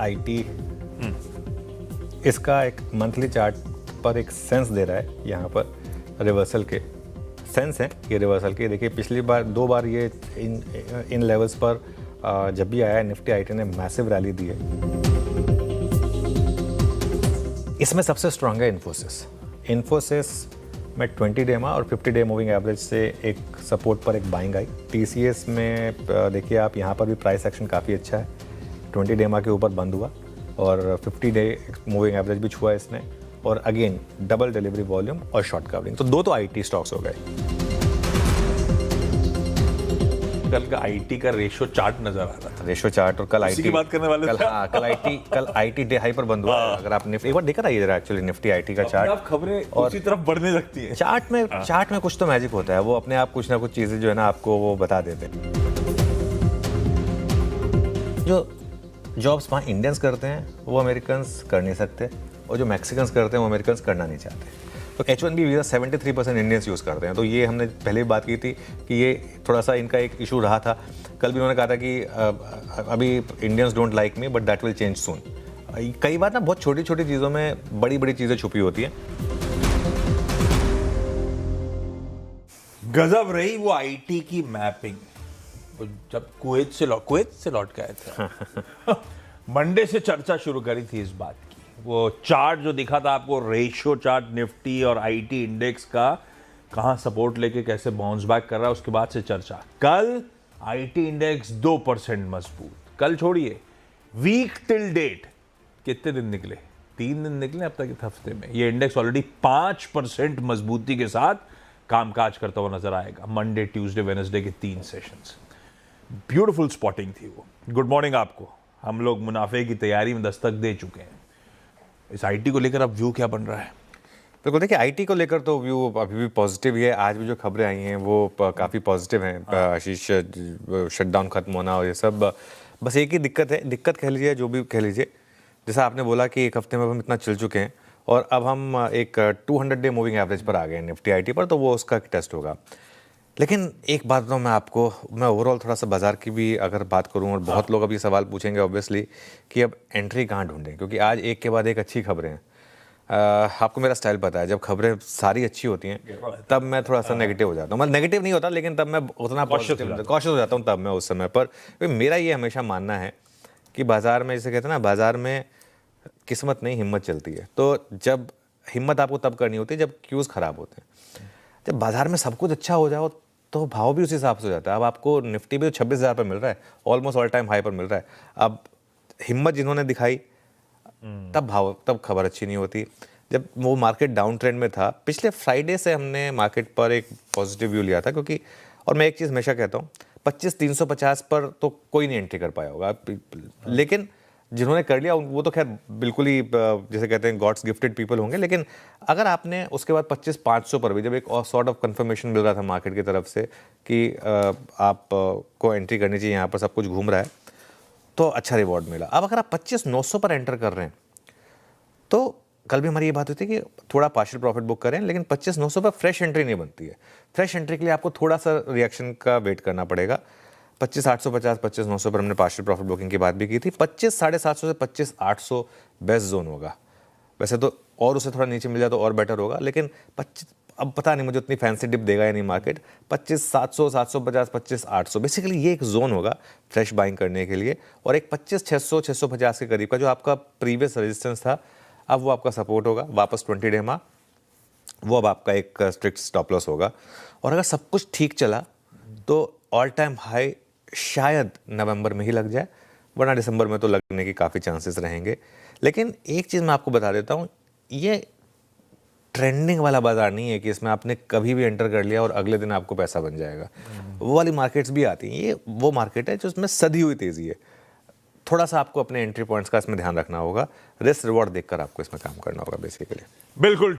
IT इसका एक monthly chart पर एक सेंस दे रहा है, यहाँ पर रिवर्सल के सेंस हैं ये रिवर्सल के। देखिए पिछली बार 2 बार ये इन लेवल्स पर जब भी आया निफ्टी आईटी ने मैसिव रैली दी है। इसमें सबसे स्ट्रांग है इन्फोसिस में 20 डे और 50 डे मूविंग एवरेज से एक सपोर्ट पर एक बाइंग आई। टीसीएस में देखिए आप, यहाँ पर भी प्राइस एक्शन काफ़ी अच्छा है, 20 डे के ऊपर बंद हुआ और 50 डे मूविंग एवरेज भी छुआ इसने, और अगेन डबल डिलीवरी वॉल्यूम और शॉर्ट कवरिंग। तो 2 आईटी स्टॉक्स हो गए। कल का आईटी का रेशो चार्ट नजर आ रहा था, रेशो चार्ट, और कल आईटी की बात करने वाले कल आईटी डे हाई पर बंद हुआ। अगर आप निफ्टी एक बार देखा रहिए जरा, एक्चुअली निफ्टी आईटी का चार्ट, खबरें उसी तरफ बढ़ने लगती है। चार्ट में कुछ तो मैजिक होता है, वो अपने आप कुछ ना कुछ चीजें जो है ना आपको वो बता देते हैं। जो जॉब्स वहाँ इंडियंस करते हैं वो अमेरिकन्स कर नहीं सकते, और जो मैक्सिकन्स करते हैं वो अमेरिकन्स करना नहीं चाहते। तो H1B वीज़ा 73% इंडियंस यूज़ करते हैं। तो ये हमने पहले भी बात की थी कि ये थोड़ा सा इनका एक इशू रहा था। कल भी उन्होंने कहा था कि अभी Indians don't like me but that will change soon. कई बार ना बहुत छोटी छोटी चीज़ों में बड़ी बड़ी चीज़ें छुपी होती हैं। गजब रही वो आईटी की मैपिंग। जब कुवैत से लौट के आए थे मंडे से चर्चा शुरू करी थी इस बात की। वो चार्ट जो दिखा था आपको, रेशियो चार्ट निफ्टी और आईटी इंडेक्स का, कहां सपोर्ट लेके कैसे बाउंस बैक कर रहा है, उसके बाद से चर्चा। कल आईटी इंडेक्स 2% मजबूत। कल छोड़िए, वीक टिल डेट कितने दिन निकले? 3 दिन निकले अब तक इस हफ्ते में। ये इंडेक्स ऑलरेडी 5% मजबूती के साथ कामकाज करता हुआ नजर आएगा। मंडे, ट्यूसडे, वेडनेसडे के 3 सेशंस। ब्यूटीफुल स्पॉटिंग थी वो। गुड मॉर्निंग आपको। हम लोग मुनाफे की तैयारी में दस्तक दे चुके हैं। इस आईटी को लेकर अब व्यू क्या बन रहा है? बिल्कुल, देखिए आईटी को लेकर तो व्यू अभी भी पॉजिटिव ही है। आज भी जो खबरें आई हैं वो काफ़ी पॉजिटिव हैं। आशीष शटडाउन खत्म होना और ये सब, बस एक ही दिक्कत कह लीजिए, जो भी कह लीजिए, जैसा आपने बोला कि एक हफ्ते में हम इतना चल चुके हैं और अब हम एक 200 डे मूविंग एवरेज पर आ गए हैं निफ्टी आईटी पर, तो वो उसका टेस्ट होगा। लेकिन एक बात तो मैं ओवरऑल थोड़ा सा बाजार की भी अगर बात करूं, और बहुत लोग अभी सवाल पूछेंगे ऑब्वियसली कि अब एंट्री कहाँ ढूंढें, क्योंकि आज एक के बाद एक अच्छी खबरें हैं। आपको मेरा स्टाइल पता है, जब खबरें सारी अच्छी होती हैं तब मैं थोड़ा सा नेगेटिव हो जाता हूँ। मतलब नेगेटिव नहीं होता, लेकिन तब मैं उतना कॉशियस हो जाता हूँ तब मैं उस समय पर। मेरा ये हमेशा मानना है कि बाजार में, जैसे कहते हैं ना, बाजार में किस्मत नहीं हिम्मत चलती है। तो जब हिम्मत आपको तब करनी होती है जब क्यूज़ ख़राब होते हैं। जब बाजार में सब कुछ अच्छा हो जाओ तो भाव भी उसी हिसाब से हो जाता है। अब आपको निफ्टी भी 26,000 पर मिल रहा है, ऑलमोस्ट ऑल टाइम हाई पर मिल रहा है। अब हिम्मत जिन्होंने दिखाई तब खबर अच्छी नहीं होती। जब वो मार्केट डाउन ट्रेंड में था, पिछले फ्राइडे से हमने मार्केट पर एक पॉजिटिव व्यू लिया था, क्योंकि, और मैं एक चीज़ हमेशा कहता हूँ, 25,350 पर तो कोई नहीं एंट्री कर पाया होगा, लेकिन जिन्होंने कर लिया वो तो खैर बिल्कुल ही, जैसे कहते हैं, गॉड्स गिफ्टेड पीपल होंगे। लेकिन अगर आपने उसके बाद 25,500 पर भी जब एक सॉर्ट ऑफ कंफर्मेशन मिल रहा था मार्केट की तरफ से कि आप को एंट्री करनी चाहिए, यहाँ पर सब कुछ घूम रहा है, तो अच्छा रिवॉर्ड मिला। अब अगर आप 25,900 पर एंटर कर रहे हैं, तो कल भी हमारी ये बात होती है कि थोड़ा पार्शियल प्रॉफिट बुक करें, लेकिन 25,900 पर फ्रेश एंट्री नहीं बनती है। फ्रेश एंट्री के लिए आपको थोड़ा सा रिएक्शन का वेट करना पड़ेगा। 25,850, 25,900 पर हमने पार्शियल प्रॉफिट बुकिंग की बात भी की थी। 25,750 से 25,800 बेस्ट जोन होगा। वैसे तो और उसे थोड़ा नीचे मिल जाए तो और बेटर होगा, लेकिन अब पता नहीं मुझे उतनी फैंसी डिप देगा या नहीं मार्केट। 25,700, 750, 25,800 बेसिकली ये एक जोन होगा फ्रेश बाइंग करने के लिए। और एक 25,600, 650 के करीब का जो आपका प्रीवियस रेजिस्टेंस था, अब वो आपका सपोर्ट होगा। वापस 20 डे वो अब आपका एक स्ट्रिक्ट स्टॉप लॉस होगा। और अगर सब कुछ ठीक चला तो ऑल टाइम हाई शायद नवंबर में ही लग जाए, वरना दिसंबर में तो लगने की काफ़ी चांसेस रहेंगे। लेकिन एक चीज़ मैं आपको बता देता हूँ, ये ट्रेंडिंग वाला बाजार नहीं है कि इसमें आपने कभी भी एंटर कर लिया और अगले दिन आपको पैसा बन जाएगा। वो वाली मार्केट्स भी आती हैं। ये वो मार्केट है जो इसमें सधी हुई तेज़ी है। थोड़ा सा आपको अपने एंट्री पॉइंट्स का इसमें ध्यान रखना होगा, रिस्क रिवॉर्ड देखकर आपको इसमें काम करना होगा बेसिकली। बिल्कुल।